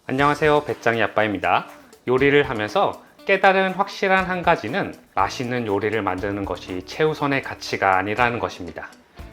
안녕하세요, 배짱이 아빠입니다. 요리를 하면서 깨달은 확실한 한 가지는 맛있는 요리를 만드는 것이 최우선의 가치가 아니라는 것입니다.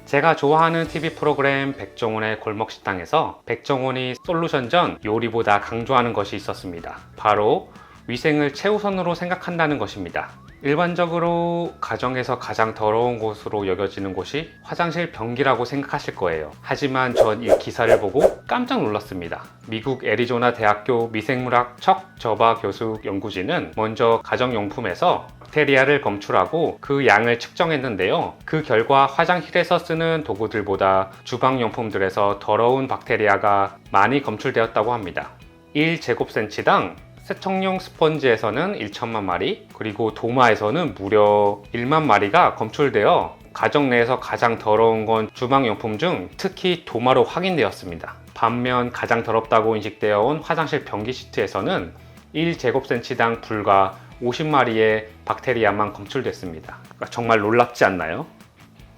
제가 좋아하는 TV 프로그램 백종원의 골목식당에서 백종원이 솔루션전 요리보다 강조하는 것이 있었습니다. 바로 위생을 최우선으로 생각한다는 것입니다. 일반적으로 가정에서 가장 더러운 곳으로 여겨지는 곳이 화장실 변기라고 생각하실 거예요. 하지만 전 이 기사를 보고 깜짝 놀랐습니다. 미국 애리조나 대학교 미생물학 척 저바 교수 연구진은 먼저 가정용품에서 박테리아를 검출하고 그 양을 측정했는데요. 그 결과 화장실에서 쓰는 도구들보다 주방용품들에서 더러운 박테리아가 많이 검출되었다고 합니다. 1제곱센치당 세척용 스펀지에서는 1천만 마리, 그리고 도마에서는 무려 1만 마리가 검출되어 가정 내에서 가장 더러운 건 주방용품 중 특히 도마로 확인되었습니다. 반면 가장 더럽다고 인식되어 온 화장실 변기 시트에서는 1제곱센치당 불과 50마리의 박테리아만 검출됐습니다. 정말 놀랍지 않나요?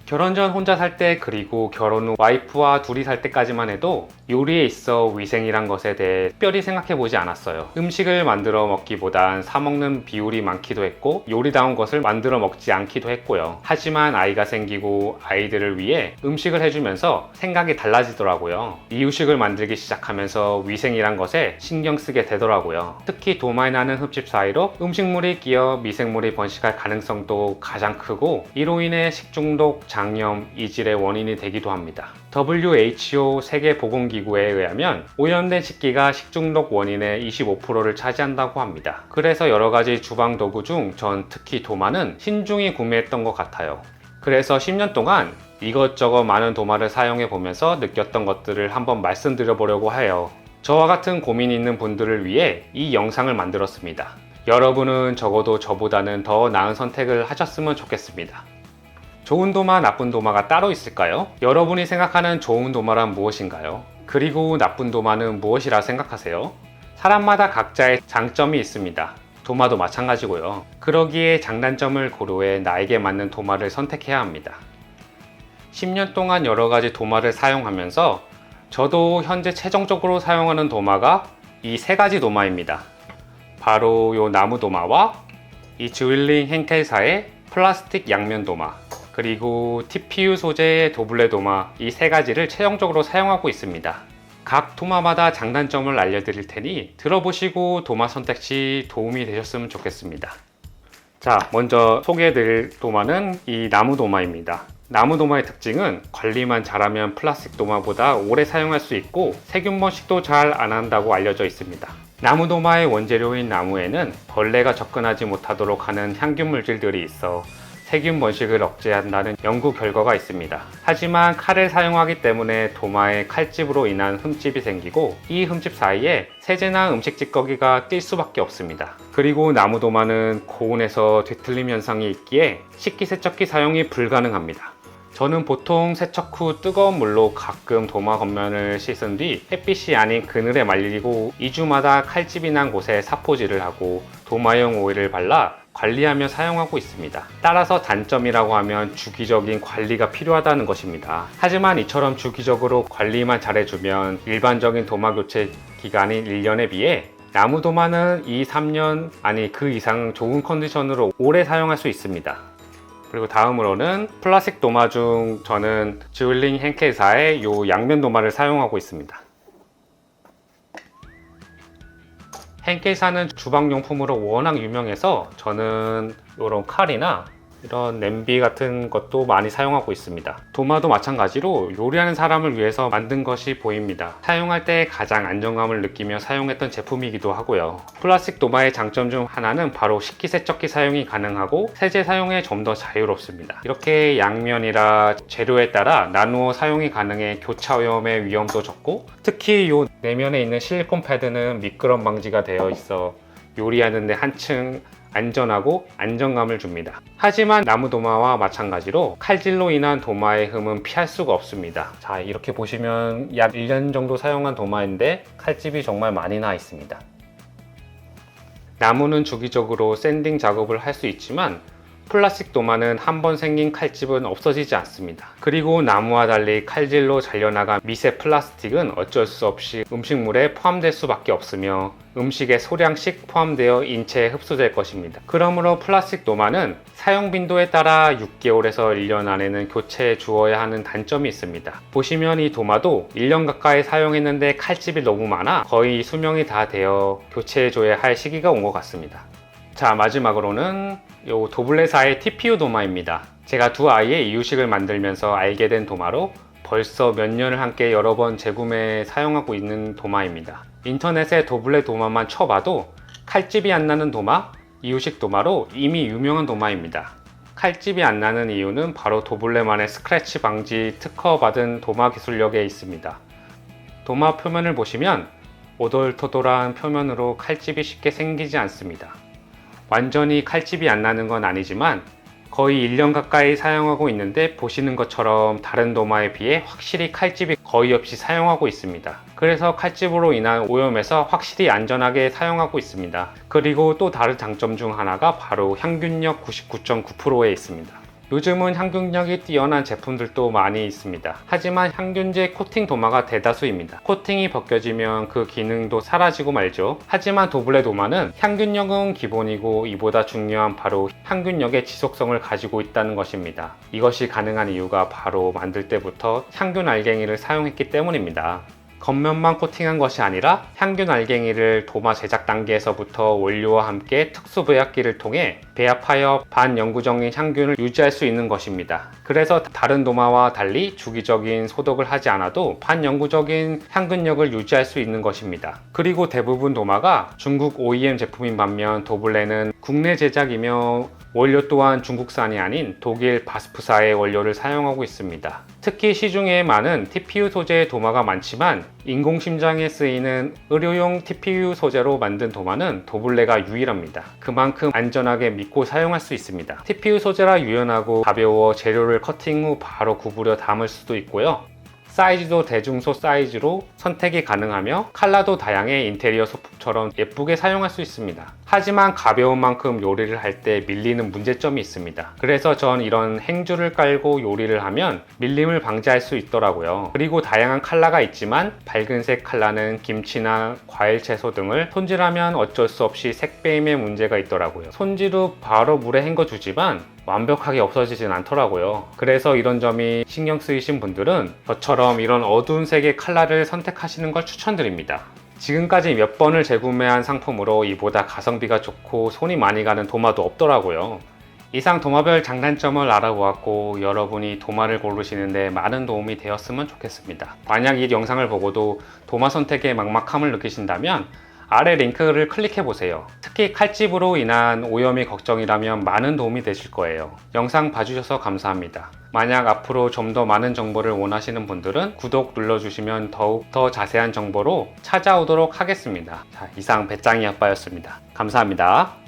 결혼 전 혼자 살 때, 그리고 결혼 후 와이프와 둘이 살 때까지만 해도 요리에 있어 위생이란 것에 대해 특별히 생각해 보지 않았어요. 음식을 만들어 먹기보단 사 먹는 비율이 많기도 했고 요리다운 것을 만들어 먹지 않기도 했고요. 하지만 아이가 생기고 아이들을 위해 음식을 해주면서 생각이 달라지더라고요. 이유식을 만들기 시작하면서 위생이란 것에 신경 쓰게 되더라고요. 특히 도마에 나는 흠집 사이로 음식물이 끼어 미생물이 번식할 가능성도 가장 크고 이로 인해 식중독, 장염, 이질의 원인이 되기도 합니다. WHO 세계보건기구에 의하면 오염된 식기가 식중독 원인의 25%를 차지한다고 합니다. 그래서 여러가지 주방 도구 중 전 특히 도마는 신중히 구매했던 것 같아요. 그래서 10년 동안 이것저것 많은 도마를 사용해 보면서 느꼈던 것들을 한번 말씀드려 보려고 해요. 저와 같은 고민이 있는 분들을 위해 이 영상을 만들었습니다. 여러분은 적어도 저보다는 더 나은 선택을 하셨으면 좋겠습니다. 좋은 도마, 나쁜 도마가 따로 있을까요? 여러분이 생각하는 좋은 도마란 무엇인가요? 그리고 나쁜 도마는 무엇이라 생각하세요? 사람마다 각자의 장점이 있습니다. 도마도 마찬가지고요. 그러기에 장단점을 고려해 나에게 맞는 도마를 선택해야 합니다. 10년 동안 여러 가지 도마를 사용하면서 저도 현재 최종적으로 사용하는 도마가 이 세 가지 도마입니다. 바로 이 나무 도마와 이 즈윌링 henkel사의 플라스틱 양면 도마, 그리고 TPU 소재의 도블레 도마, 이 세 가지를 최종적으로 사용하고 있습니다. 각 도마마다 장단점을 알려드릴 테니 들어보시고 도마 선택 시 도움이 되셨으면 좋겠습니다. 자, 먼저 소개해드릴 도마는 이 나무 도마입니다. 나무 도마의 특징은 관리만 잘하면 플라스틱 도마보다 오래 사용할 수 있고 세균 번식도 잘 안 한다고 알려져 있습니다. 나무 도마의 원재료인 나무에는 벌레가 접근하지 못하도록 하는 향균 물질들이 있어 세균 번식을 억제한다는 연구 결과가 있습니다. 하지만 칼을 사용하기 때문에 도마에 칼집으로 인한 흠집이 생기고 이 흠집 사이에 세제나 음식 찌꺼기가 낄 수밖에 없습니다. 그리고 나무 도마는 고온에서 뒤틀림 현상이 있기에 식기세척기 사용이 불가능합니다. 저는 보통 세척 후 뜨거운 물로 가끔 도마 겉면을 씻은 뒤 햇빛이 아닌 그늘에 말리고 2주마다 칼집이 난 곳에 사포질을 하고 도마용 오일을 발라 관리하며 사용하고 있습니다. 따라서 단점이라고 하면 주기적인 관리가 필요하다는 것입니다. 하지만 이처럼 주기적으로 관리만 잘해주면 일반적인 도마 교체 기간인 1년에 비해 나무 도마는 2, 3년 아니 그 이상 좋은 컨디션으로 오래 사용할 수 있습니다. 그리고 다음으로는 플라스틱 도마 중 저는 즈윌링 henkel사의 이 양면 도마를 사용하고 있습니다. henkel사는 주방용품으로 워낙 유명해서 저는 이런 칼이나 이런 냄비 같은 것도 많이 사용하고 있습니다. 도마도 마찬가지로 요리하는 사람을 위해서 만든 것이 보입니다. 사용할 때 가장 안정감을 느끼며 사용했던 제품이기도 하고요. 플라스틱 도마의 장점 중 하나는 바로 식기세척기 사용이 가능하고 세제 사용에 좀 더 자유롭습니다. 이렇게 양면이라 재료에 따라 나누어 사용이 가능해 교차 오염의 위험도 적고 특히 이 내면에 있는 실리콘 패드는 미끄럼 방지가 되어 있어 요리하는 데 한층 안전하고 안정감을 줍니다. 하지만 나무 도마와 마찬가지로 칼질로 인한 도마의 흠은 피할 수가 없습니다. 자, 이렇게 보시면 약 1년 정도 사용한 도마인데 칼집이 정말 많이 나 있습니다. 나무는 주기적으로 샌딩 작업을 할 수 있지만 플라스틱 도마는 한번 생긴 칼집은 없어지지 않습니다. 그리고 나무와 달리 칼질로 잘려나간 미세 플라스틱은 어쩔 수 없이 음식물에 포함될 수밖에 없으며 음식에 소량씩 포함되어 인체에 흡수될 것입니다. 그러므로 플라스틱 도마는 사용 빈도에 따라 6개월에서 1년 안에는 교체해 주어야 하는 단점이 있습니다. 보시면 이 도마도 1년 가까이 사용했는데 칼집이 너무 많아 거의 수명이 다 되어 교체해 줘야 할 시기가 온 것 같습니다. 자, 마지막으로는 요 도블레사의 TPU 도마입니다. 제가 두 아이의 이유식을 만들면서 알게 된 도마로 벌써 몇 년을 함께 여러 번 재구매 사용하고 있는 도마입니다. 인터넷에 도블레 도마만 쳐봐도 칼집이 안 나는 도마, 이유식 도마로 이미 유명한 도마입니다. 칼집이 안 나는 이유는 바로 도블레만의 스크래치 방지 특허받은 도마 기술력에 있습니다. 도마 표면을 보시면 오돌토돌한 표면으로 칼집이 쉽게 생기지 않습니다. 완전히 칼집이 안 나는 건 아니지만 거의 1년 가까이 사용하고 있는데 보시는 것처럼 다른 도마에 비해 확실히 칼집이 거의 없이 사용하고 있습니다. 그래서 칼집으로 인한 오염에서 확실히 안전하게 사용하고 있습니다. 그리고 또 다른 장점 중 하나가 바로 향균력 99.9%에 있습니다. 요즘은 향균력이 뛰어난 제품들도 많이 있습니다. 하지만 향균제 코팅 도마가 대다수입니다. 코팅이 벗겨지면 그 기능도 사라지고 말죠. 하지만 도블레 도마는 향균력은 기본이고 이보다 중요한 바로 향균력의 지속성을 가지고 있다는 것입니다. 이것이 가능한 이유가 바로 만들 때부터 향균 알갱이를 사용했기 때문입니다. 겉면만 코팅한 것이 아니라 향균 알갱이를 도마 제작 단계에서부터 원료와 함께 특수 배합기를 통해 배합하여 반영구적인 향균을 유지할 수 있는 것입니다. 그래서 다른 도마와 달리 주기적인 소독을 하지 않아도 반영구적인 향균력을 유지할 수 있는 것입니다. 그리고 대부분 도마가 중국 OEM 제품인 반면 도블레는 국내 제작이며 원료 또한 중국산이 아닌 독일 바스프사의 원료를 사용하고 있습니다. 특히 시중에 많은 TPU 소재의 도마가 많지만 인공심장에 쓰이는 의료용 TPU 소재로 만든 도마는 도블레가 유일합니다. 그만큼 안전하게 믿고 사용할 수 있습니다. TPU 소재라 유연하고 가벼워 재료를 커팅 후 바로 구부려 담을 수도 있고요. 사이즈도 대중소 사이즈로 선택이 가능하며 컬러도 다양해 인테리어 소품처럼 예쁘게 사용할 수 있습니다. 하지만 가벼운 만큼 요리를 할 때 밀리는 문제점이 있습니다. 그래서 전 이런 행주를 깔고 요리를 하면 밀림을 방지할 수 있더라고요. 그리고 다양한 컬러가 있지만 밝은색 컬러는 김치나 과일 채소 등을 손질하면 어쩔 수 없이 색배임의 문제가 있더라고요. 손질 후 바로 물에 헹궈주지만 완벽하게 없어지진 않더라고요. 그래서 이런 점이 신경 쓰이신 분들은 저처럼 이런 어두운 색의 컬러를 선택하시는 걸 추천드립니다. 지금까지 몇 번을 재구매한 상품으로 이보다 가성비가 좋고 손이 많이 가는 도마도 없더라고요. 이상 도마별 장단점을 알아보았고 여러분이 도마를 고르시는데 많은 도움이 되었으면 좋겠습니다. 만약 이 영상을 보고도 도마 선택에 막막함을 느끼신다면 아래 링크를 클릭해보세요. 특히 칼집으로 인한 오염이 걱정이라면 많은 도움이 되실 거예요. 영상 봐주셔서 감사합니다. 만약 앞으로 좀 더 많은 정보를 원하시는 분들은 구독 눌러주시면 더욱 더 자세한 정보로 찾아오도록 하겠습니다. 자, 이상 배짱이 아빠였습니다. 감사합니다.